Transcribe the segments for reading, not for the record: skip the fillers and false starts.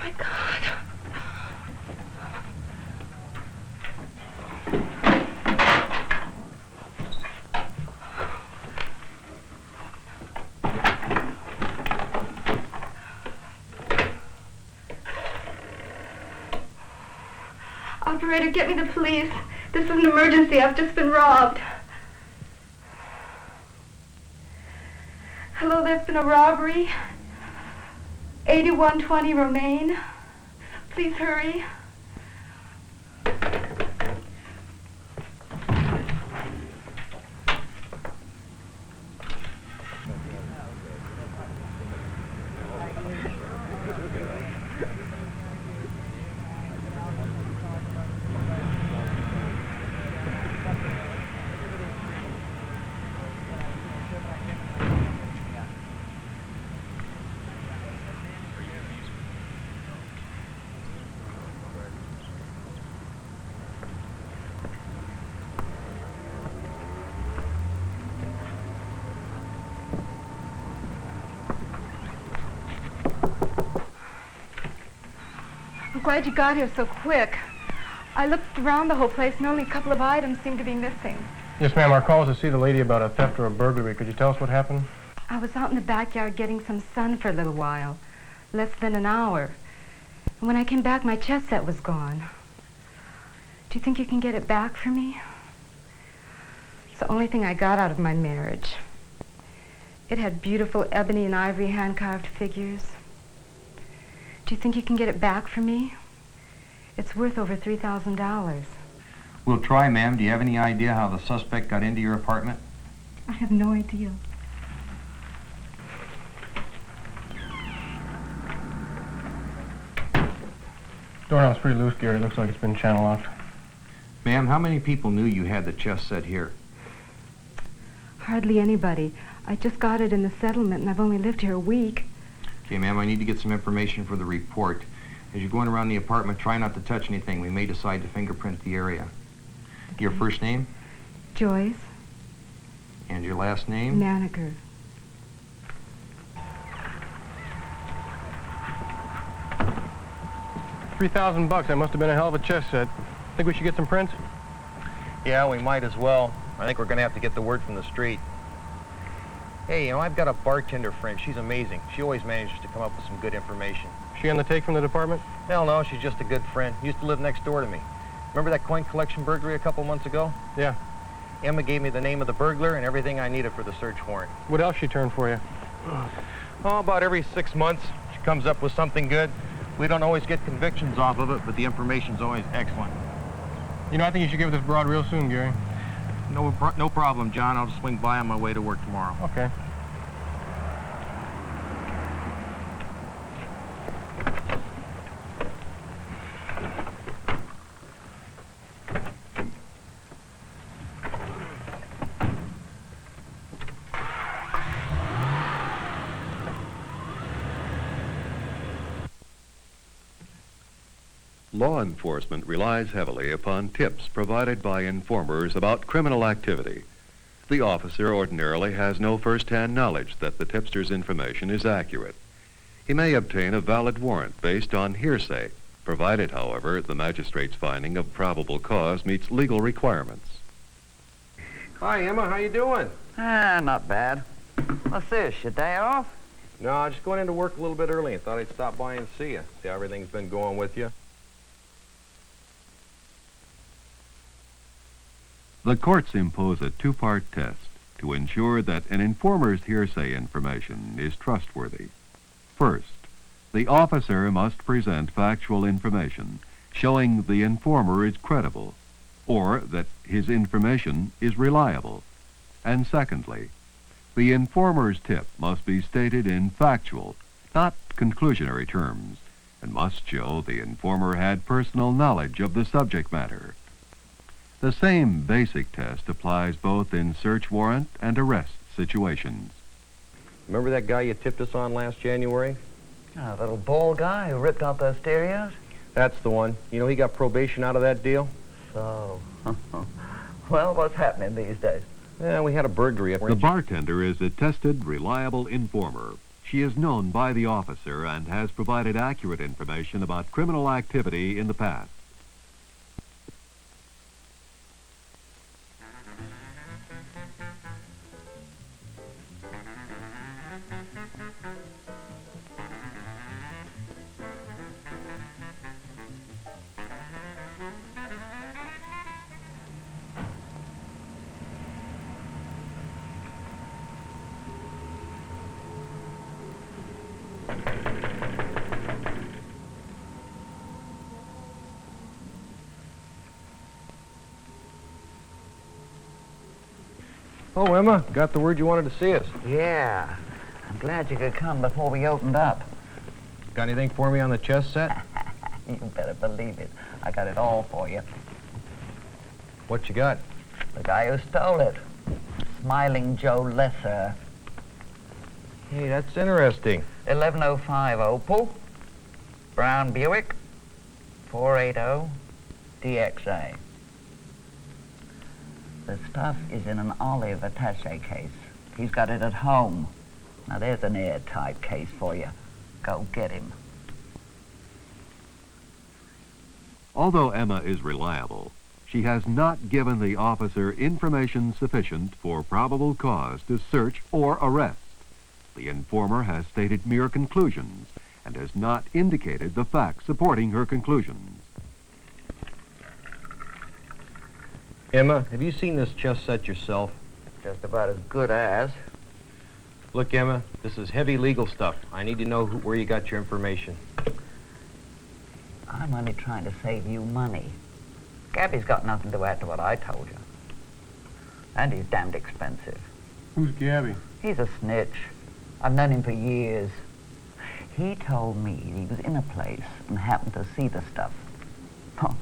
my God. Operator, get me the police. This is an emergency. I've just been robbed. Hello, there's been a robbery. 8120 Romaine. Please hurry. I'm glad you got here so quick. I looked around the whole place and only a couple of items seem to be missing. Yes, ma'am. Our call is to see the lady about a theft or a burglary. Could you tell us what happened? I was out in the backyard getting some sun for a little while. Less than an hour. And when I came back, my chess set was gone. Do you think you can get it back for me? It's the only thing I got out of my marriage. It had beautiful ebony and ivory hand-carved figures. Do you think you can get it back for me? It's worth over $3,000. We'll try, ma'am. Do you have any idea how the suspect got into your apartment? I have no idea. Doorknob's pretty loose, Gary. It looks like it's been channel locked. Ma'am, how many people knew you had the chess set here? Hardly anybody. I just got it in the settlement, and I've only lived here a week. Okay, ma'am, I need to get some information for the report. As you're going around the apartment, try not to touch anything. We may decide to fingerprint the area. Okay. Your first name? Joyce. And your last name? Manager. $3,000. That must have been a hell of a chess set. Think we should get some prints? Yeah, we might as well. I think we're going to have to get the word from the street. Hey, you know, I've got a bartender friend. She's amazing. She always manages to come up with some good information. Is she on the take from the department? Hell no, she's just a good friend. Used to live next door to me. Remember that coin collection burglary a couple months ago? Yeah. Emma gave me the name of the burglar and everything I needed for the search warrant. What else she turned for you? Oh, about every 6 months, she comes up with something good. We don't always get convictions off of it, but the information's always excellent. You know, I think you should give this broad real soon, Gary. No problem, John. I'll just swing by on my way to work tomorrow. Okay. Law enforcement relies heavily upon tips provided by informers about criminal activity. The officer ordinarily has no first-hand knowledge that the tipster's information is accurate. He may obtain a valid warrant based on hearsay, provided, however, the magistrate's finding of probable cause meets legal requirements. Hi, Emma. How you doing? Not bad. What's this, your day off? No, I'm just going into work a little bit early and thought I'd stop by and see you. See how everything's been going with you. The courts impose a two-part test to ensure that an informer's hearsay information is trustworthy. First, the officer must present factual information showing the informer is credible or that his information is reliable. And secondly, the informer's tip must be stated in factual, not conclusionary terms, and must show the informer had personal knowledge of the subject matter. The same basic test applies both in search warrant and arrest situations. Remember that guy you tipped us on last January? That little bald guy who ripped out those stereos? That's the one. You know, he got probation out of that deal. So, well, what's happening these days? Yeah, we had a burglary. The bartender is a tested, reliable informer, She is known by the officer and has provided accurate information about criminal activity in the past. Oh, Emma, got the word you wanted to see us. Yeah. I'm glad you could come before we opened up. Got anything for me on the chess set? You better believe it. I got it all for you. What you got? The guy who stole it. Smiling Joe Lesser. Hey, that's interesting. 1105 Opal. Brown Buick. 480 DXA. The stuff is in an olive attaché case. He's got it at home. Now there's an airtight case for you. Go get him. Although Emma is reliable, she has not given the officer information sufficient for probable cause to search or arrest. The informer has stated mere conclusions and has not indicated the facts supporting her conclusions. Emma, have you seen this chess set yourself? Just about as good as. Look, Emma, this is heavy legal stuff. I need to know where you got your information. I'm only trying to save you money. Gabby's got nothing to add to what I told you. And he's damned expensive. Who's Gabby? He's a snitch. I've known him for years. He told me he was in a place and happened to see the stuff. Oh,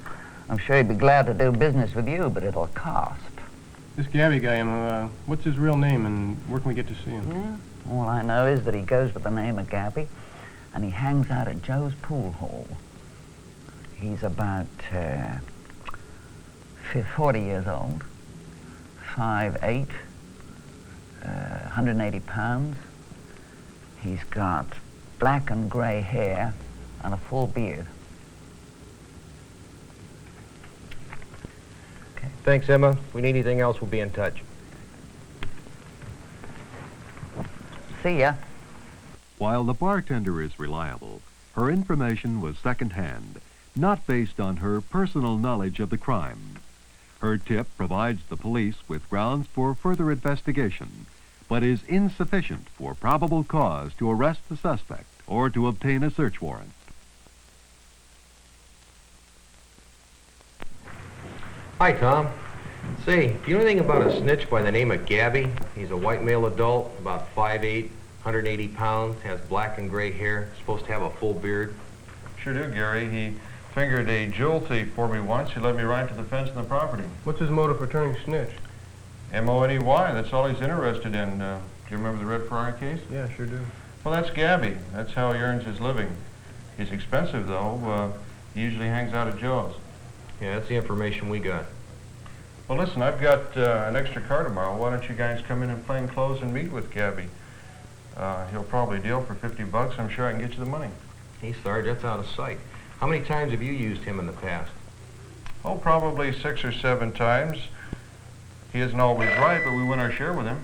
I'm sure he'd be glad to do business with you, but it'll cost. This Gabby guy, Emma, what's his real name and where can we get to see him? Yeah. All I know is that he goes with the name of Gabby, and he hangs out at Joe's pool hall. He's about 40 years old, 5'8", 180 pounds. He's got black and gray hair and a full beard. Okay. Thanks, Emma. If we need anything else, we'll be in touch. See ya. While the bartender is reliable, her information was second-hand, not based on her personal knowledge of the crime. Her tip provides the police with grounds for further investigation, but is insufficient for probable cause to arrest the suspect or to obtain a search warrant. Hi, Tom. Say, do you know anything about a snitch by the name of Gabby? He's a white male adult, about 5'8", 180 pounds, has black and gray hair, supposed to have a full beard. Sure do, Gary. He fingered a jewel thief for me once. He led me right to the fence and the property. What's his motive for turning snitch? M-O-N-E-Y. That's all he's interested in. Do you remember the Red Ferrari case? Yeah, sure do. Well, that's Gabby. That's how he earns his living. He's expensive, though. He usually hangs out at Joe's. Yeah, that's the information we got. Well, listen, I've got an extra car tomorrow. Why don't you guys come in plain clothes and meet with Gabby? He'll probably deal for $50. I'm sure I can get you the money. Hey, Sarge, that's out of sight. How many times have you used him in the past? Oh, probably 6 or 7 times. He isn't always right, but we win our share with him.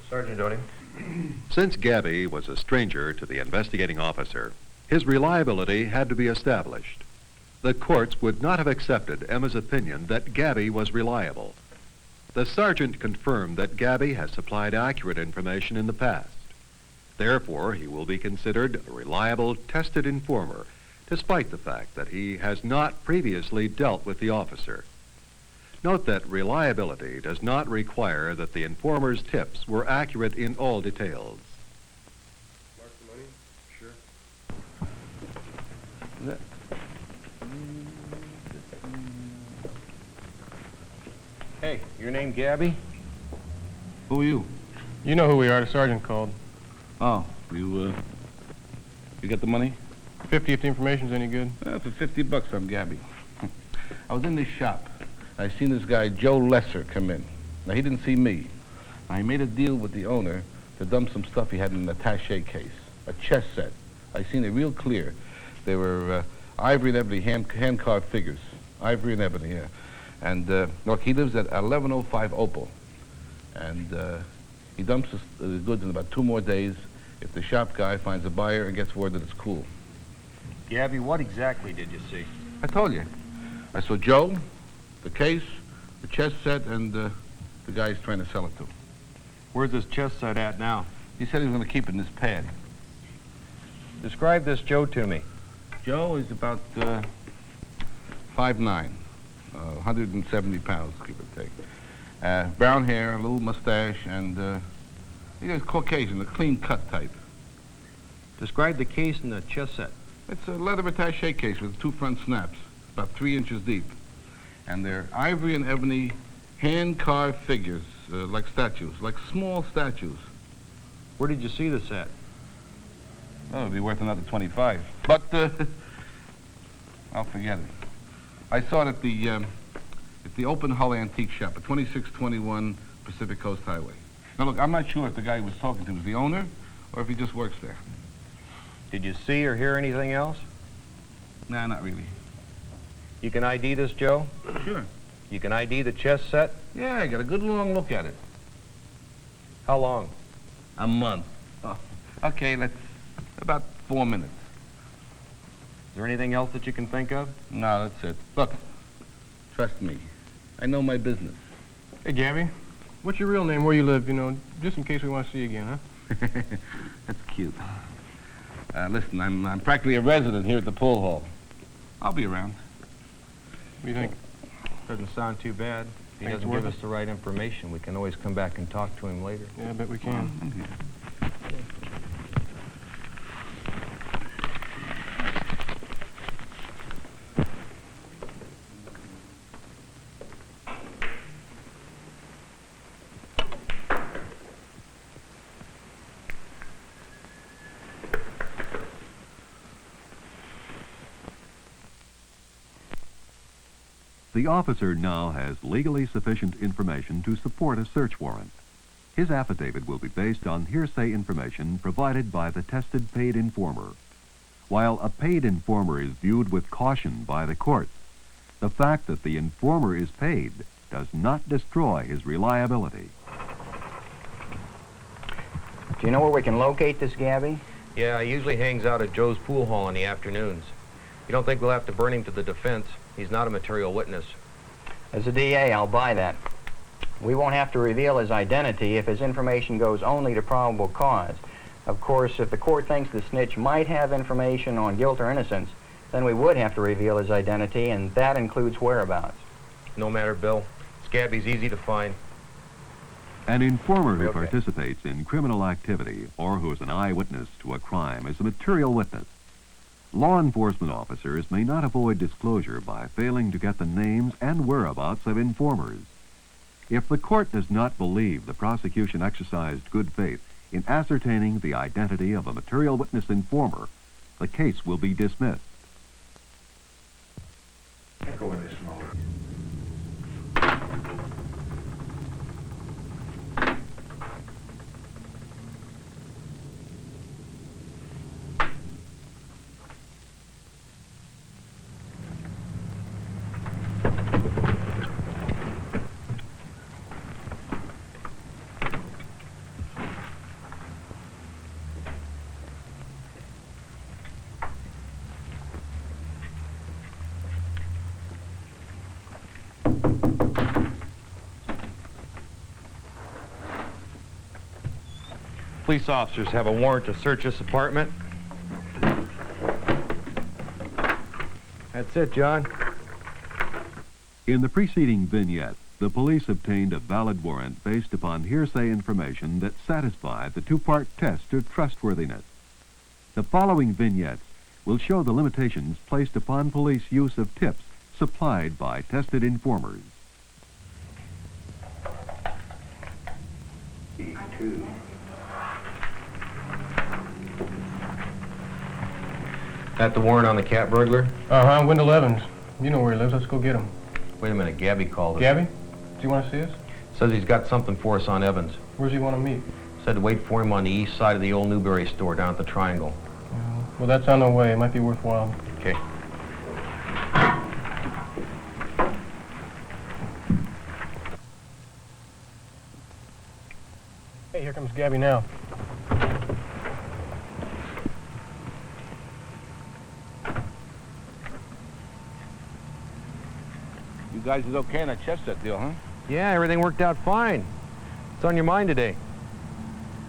Sergeant Doty. Since Gabby was a stranger to the investigating officer, his reliability had to be established. The courts would not have accepted Emma's opinion that Gabby was reliable. The sergeant confirmed that Gabby has supplied accurate information in the past. Therefore, he will be considered a reliable, tested informer, despite the fact that he has not previously dealt with the officer. Note that reliability does not require that the informer's tips were accurate in all details. Mark the money? Sure. Hey, your name Gabby? Who are you? You know who we are. The sergeant called. Oh, you got the money? 50 if the information's any good. For $50, I'm Gabby. I was in this shop. I seen this guy, Joe Lesser, come in. Now, he didn't see me. Now, he made a deal with the owner to dump some stuff he had in an attaché case, a chess set. I seen it real clear. They were ivory and ebony hand-carved figures. Ivory and ebony, yeah. And look, he lives at 1105 Opal. And he dumps the goods in about 2 more days if the shop guy finds a buyer and gets word that it's cool. Gabby, what exactly did you see? I told you. I saw Joe, the case, the chess set, and the guy he's trying to sell it to. Where's this chess set at now? He said he was going to keep it in his pad. Describe this Joe to me. Joe is about 5'9", 170 pounds, give or take. Brown hair, a little mustache, and he's Caucasian, a clean-cut type. Describe the case and the chess set. It's a leather attaché case with 2 front snaps, about 3 inches deep. And they're ivory and ebony, hand-carved figures, like statues, like small statues. Where did you see the set? Oh, it'd be worth another 25. But, I'll forget it. I saw it at the open hull antique shop at 2621 Pacific Coast Highway. Now, look, I'm not sure if the guy he was talking to was the owner or if he just works there. Did you see or hear anything else? Nah, not really. You can ID this, Joe? Sure. You can ID the chess set? Yeah, I got a good long look at it. How long? A month. Oh, okay, about 4 minutes. Is there anything else that you can think of? No, that's it. Look, trust me. I know my business. Hey, Gabby, what's your real name, where you live, just in case we want to see you again, huh? That's cute. Listen, I'm practically a resident here at the pool hall. I'll be around. What do you think? Doesn't sound too bad. If he Think it's doesn't worth give it? us the right information, we can always come back and talk to him later. Yeah, I bet we can. I'm here. The officer now has legally sufficient information to support a search warrant. His affidavit will be based on hearsay information provided by the tested paid informer. While a paid informer is viewed with caution by the court, the fact that the informer is paid does not destroy his reliability. Do you know where we can locate this Gabby? Yeah, he usually hangs out at Joe's pool hall in the afternoons. You don't think we'll have to burn him to the defense? He's not a material witness. As a DA, I'll buy that. We won't have to reveal his identity if his information goes only to probable cause. Of course, if the court thinks the snitch might have information on guilt or innocence, then we would have to reveal his identity, and that includes whereabouts. No matter, Bill. Gabby's easy to find. An informer who Okay. participates in criminal activity or who is an eyewitness to a crime is a material witness. Law enforcement officers may not avoid disclosure by failing to get the names and whereabouts of informers. If the court does not believe the prosecution exercised good faith in ascertaining the identity of a material witness informer, the case will be dismissed. Go in this smoke. Police officers have a warrant to search this apartment. That's it, John. In the preceding vignette, the police obtained a valid warrant based upon hearsay information that satisfied the two-part test of trustworthiness. The following vignettes will show the limitations placed upon police use of tips supplied by tested informers. E2. That the warrant on the cat burglar? Uh-huh, Wendell Evans. You know where he lives. Let's go get him. Wait a minute, Gabby called us. Gabby, do you want to see us? Says he's got something for us on Evans. Where's he want to meet? Said to wait for him on the east side of the old Newberry store down at the Triangle. Well, that's on the way. It might be worthwhile. Okay. Hey, here comes Gabby now. You guys is okay on that chess set deal, huh? Yeah, everything worked out fine. What's on your mind today?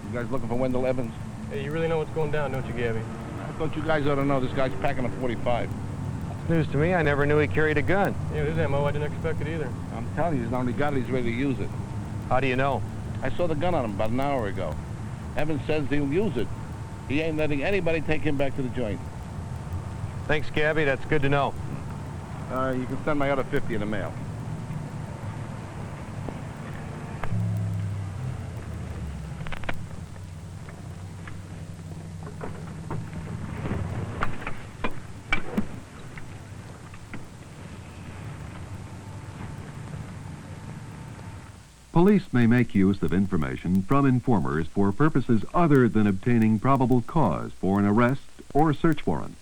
You guys looking for Wendell Evans? Hey, you really know what's going down, don't you, Gabby? I thought you guys ought to know this guy's packing a 45. It's news to me. I never knew he carried a gun. Yeah, it is ammo. I didn't expect it either. I'm telling you, he's not only got it, he's ready to use it. How do you know? I saw the gun on him about an hour ago. Evans says he'll use it. He ain't letting anybody take him back to the joint. Thanks, Gabby. That's good to know. You can send my other 50 in the mail. Police may make use of information from informers for purposes other than obtaining probable cause for an arrest or search warrant.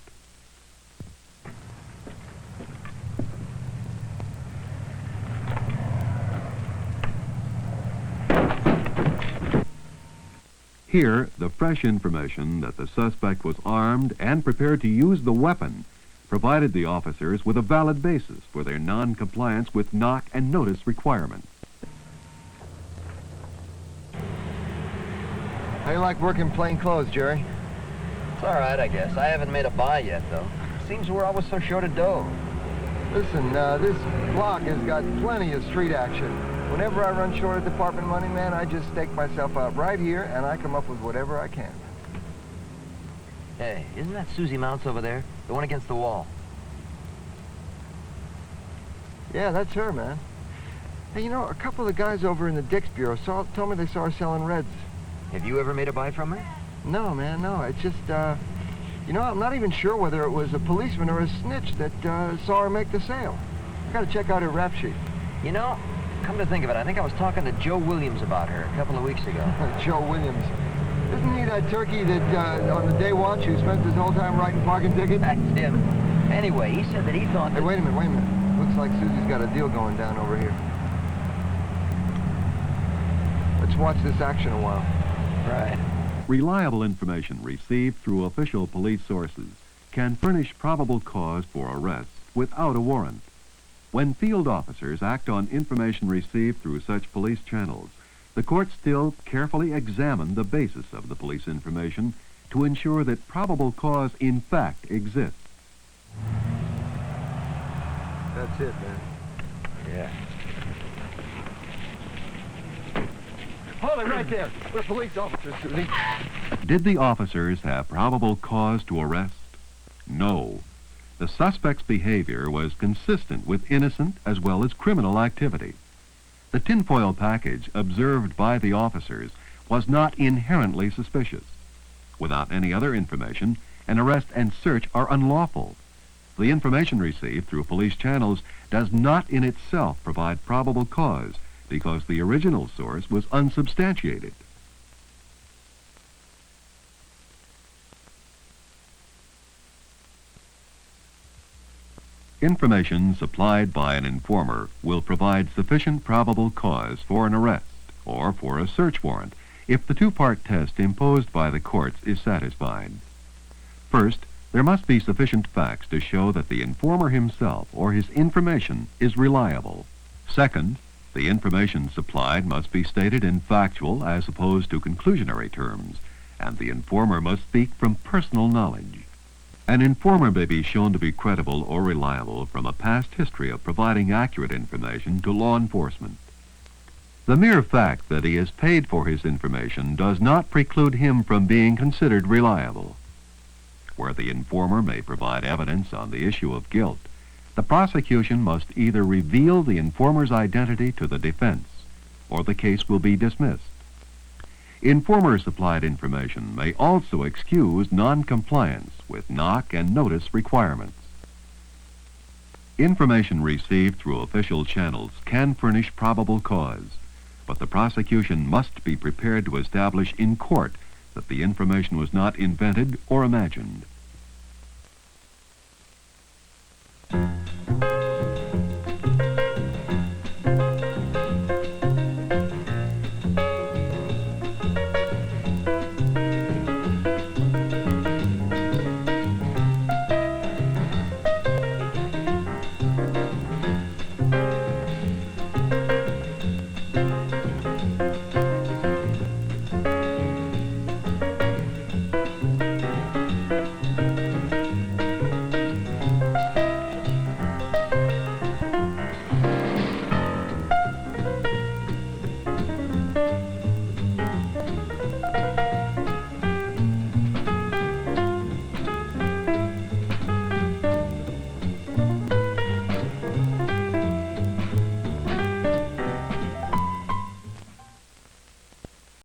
Here, the fresh information that the suspect was armed and prepared to use the weapon provided the officers with a valid basis for their non-compliance with knock and notice requirements. How you like working plain clothes, Jerry? It's all right, I guess. I haven't made a buy yet, though. Seems we're always so short of dough. Listen, this block has got plenty of street action. Whenever I run short of department money, man, I just stake myself out right here, and I come up with whatever I can. Hey, isn't that Susie Mounts over there? The one against the wall? Yeah, that's her, man. Hey, you know, a couple of guys over in the Dix Bureau told me they saw her selling Reds. Have you ever made a buy from her? No, man, no. It's just, you know, I'm not even sure whether it was a policeman or a snitch that saw her make the sale. I gotta check out her rap sheet. You know, come to think of it, I think I was talking to Joe Williams about her a couple of weeks ago. Joe Williams. Isn't he that turkey that, on the day watch, who spent his whole time writing parking tickets? That's him. Anyway, he said that he thought Hey, that... wait a minute. Looks like Susie's got a deal going down over here. Let's watch this action a while. Right. Reliable information received through official police sources can furnish probable cause for arrest without a warrant. When field officers act on information received through such police channels, the courts still carefully examine the basis of the police information to ensure that probable cause in fact exists. That's it, man. Yeah. Hold it right there. We're police officers, Susie. Did the officers have probable cause to arrest? No. The suspect's behavior was consistent with innocent as well as criminal activity. The tinfoil package observed by the officers was not inherently suspicious. Without any other information, an arrest and search are unlawful. The information received through police channels does not in itself provide probable cause because the original source was unsubstantiated. Information supplied by an informer will provide sufficient probable cause for an arrest or for a search warrant if the two-part test imposed by the courts is satisfied. First, there must be sufficient facts to show that the informer himself or his information is reliable. Second, the information supplied must be stated in factual as opposed to conclusionary terms, and the informer must speak from personal knowledge. An informer may be shown to be credible or reliable from a past history of providing accurate information to law enforcement. The mere fact that he is paid for his information does not preclude him from being considered reliable. Where the informer may provide evidence on the issue of guilt, the prosecution must either reveal the informer's identity to the defense, or the case will be dismissed. Informer-supplied information may also excuse non-compliance with knock and notice requirements. Information received through official channels can furnish probable cause, but the prosecution must be prepared to establish in court that the information was not invented or imagined.